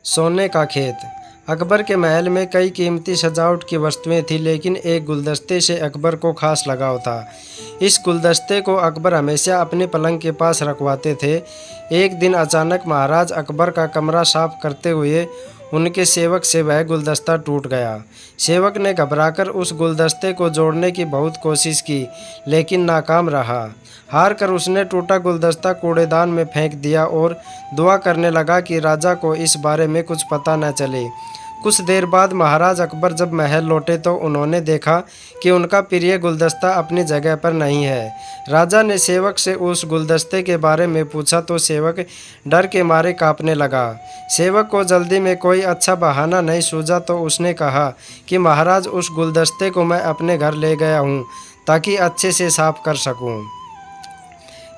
सोने का खेत। अकबर के महल में कई कीमती सजावट की वस्तुएं थीं, लेकिन एक गुलदस्ते से अकबर को खास लगाव था। इस गुलदस्ते को अकबर हमेशा अपने पलंग के पास रखवाते थे। एक दिन अचानक महाराज अकबर का कमरा साफ करते हुए उनके सेवक से वह गुलदस्ता टूट गया। सेवक ने घबराकर उस गुलदस्ते को जोड़ने की बहुत कोशिश की, लेकिन नाकाम रहा। हार कर उसने टूटा गुलदस्ता कूड़ेदान में फेंक दिया और दुआ करने लगा कि राजा को इस बारे में कुछ पता न चले। कुछ देर बाद महाराज अकबर जब महल लौटे तो उन्होंने देखा कि उनका प्रिय गुलदस्ता अपनी जगह पर नहीं है। राजा ने सेवक से उस गुलदस्ते के बारे में पूछा तो सेवक डर के मारे कांपने लगा। सेवक को जल्दी में कोई अच्छा बहाना नहीं सूझा तो उसने कहा कि महाराज, उस गुलदस्ते को मैं अपने घर ले गया हूँ ताकि अच्छे से साफ कर सकूँ।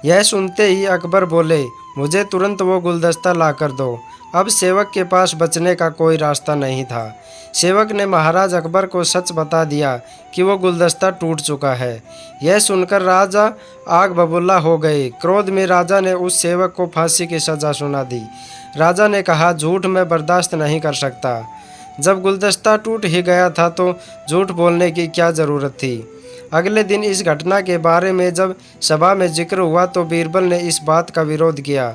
यह सुनते ही अकबर बोले, मुझे तुरंत वो गुलदस्ता ला कर दो। अब सेवक के पास बचने का कोई रास्ता नहीं था। सेवक ने महाराज अकबर को सच बता दिया कि वो गुलदस्ता टूट चुका है। यह सुनकर राजा आग बबूला हो गए। क्रोध में राजा ने उस सेवक को फांसी की सज़ा सुना दी। राजा ने कहा, झूठ मैं बर्दाश्त नहीं कर सकता। जब गुलदस्ता टूट ही गया था तो झूठ बोलने की क्या ज़रूरत थी। अगले दिन इस घटना के बारे में जब सभा में जिक्र हुआ तो बीरबल ने इस बात का विरोध किया।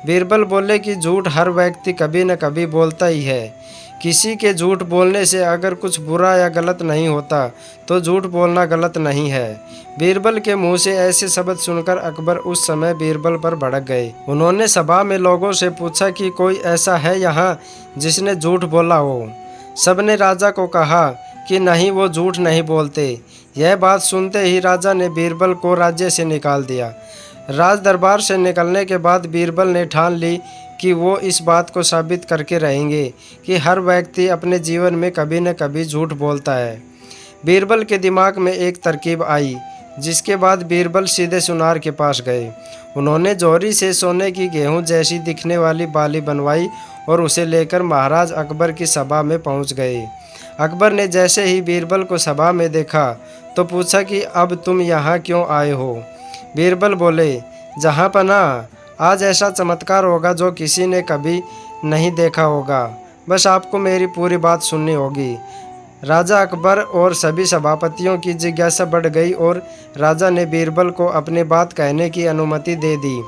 बीरबल बोले कि झूठ हर व्यक्ति कभी न कभी बोलता ही है। किसी के झूठ बोलने से अगर कुछ बुरा या गलत नहीं होता तो झूठ बोलना गलत नहीं है। बीरबल के मुंह से ऐसे शब्द सुनकर अकबर उस समय बीरबल पर भड़क गए। उन्होंने सभा में लोगों से पूछा कि कोई ऐसा है यहाँ जिसने झूठ बोला हो। सबने राजा को कहा कि नहीं, वो झूठ नहीं बोलते। यह बात सुनते ही राजा ने बीरबल को राज्य से निकाल दिया। राज दरबार से निकलने के बाद बीरबल ने ठान ली कि वो इस बात को साबित करके रहेंगे कि हर व्यक्ति अपने जीवन में कभी न कभी झूठ बोलता है। बीरबल के दिमाग में एक तरकीब आई, जिसके बाद बीरबल सीधे सुनार के पास गए। उन्होंने जोहरी से सोने की गेहूं जैसी दिखने वाली बाली बनवाई और उसे लेकर महाराज अकबर की सभा में पहुंच गए। अकबर ने जैसे ही बीरबल को सभा में देखा तो पूछा कि अब तुम यहाँ क्यों आए हो। बीरबल बोले, जहाँपना, आज ऐसा चमत्कार होगा जो किसी ने कभी नहीं देखा होगा। बस आपको मेरी पूरी बात सुननी होगी। राजा अकबर और सभी सभापतियों की जिज्ञासा बढ़ गई और राजा ने बीरबल को अपनी बात कहने की अनुमति दे दी।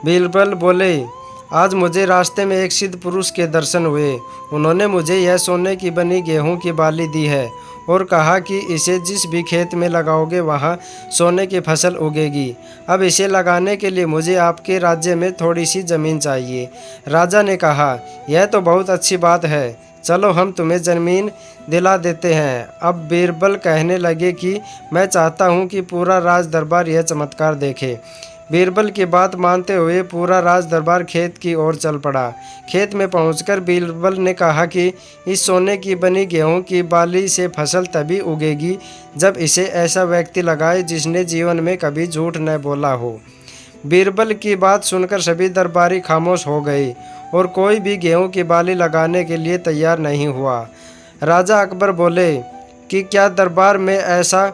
बीरबल बोले, आज मुझे रास्ते में एक सिद्ध पुरुष के दर्शन हुए। उन्होंने मुझे यह सोने की बनी गेहूं की बाली दी है और कहा कि इसे जिस भी खेत में लगाओगे वहाँ सोने की फसल उगेगी। अब इसे लगाने के लिए मुझे आपके राज्य में थोड़ी सी ज़मीन चाहिए। राजा ने कहा, यह तो बहुत अच्छी बात है, चलो हम तुम्हें ज़मीन दिला देते हैं। अब बीरबल कहने लगे कि मैं चाहता हूँ कि पूरा राज दरबार यह चमत्कार देखे। बीरबल की बात मानते हुए पूरा राज दरबार खेत की ओर चल पड़ा। खेत में पहुंचकर बीरबल ने कहा कि इस सोने की बनी गेहूं की बाली से फसल तभी उगेगी जब इसे ऐसा व्यक्ति लगाए जिसने जीवन में कभी झूठ न बोला हो। बीरबल की बात सुनकर सभी दरबारी खामोश हो गए और कोई भी गेहूं की बाली लगाने के लिए तैयार नहीं हुआ। राजा अकबर बोले कि क्या दरबार में ऐसा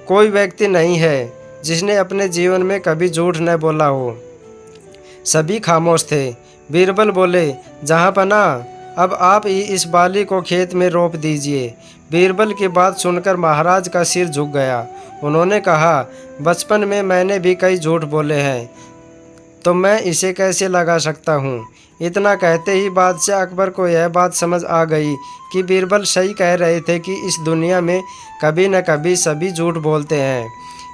कोई व्यक्ति नहीं है जिसने अपने जीवन में कभी झूठ न बोला हो। सभी खामोश थे। बीरबल बोले, जहाँपना, अब आप ही इस बाली को खेत में रोप दीजिए। बीरबल की बात सुनकर महाराज का सिर झुक गया। उन्होंने कहा, बचपन में मैंने भी कई झूठ बोले हैं, तो मैं इसे कैसे लगा सकता हूँ। इतना कहते ही बादशाह अकबर को यह बात समझ आ गई कि बीरबल सही कह रहे थे कि इस दुनिया में कभी न कभी सभी झूठ बोलते हैं।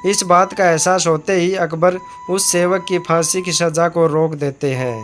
इस बात का एहसास होते ही अकबर उस सेवक की फांसी की सज़ा को रोक देते हैं।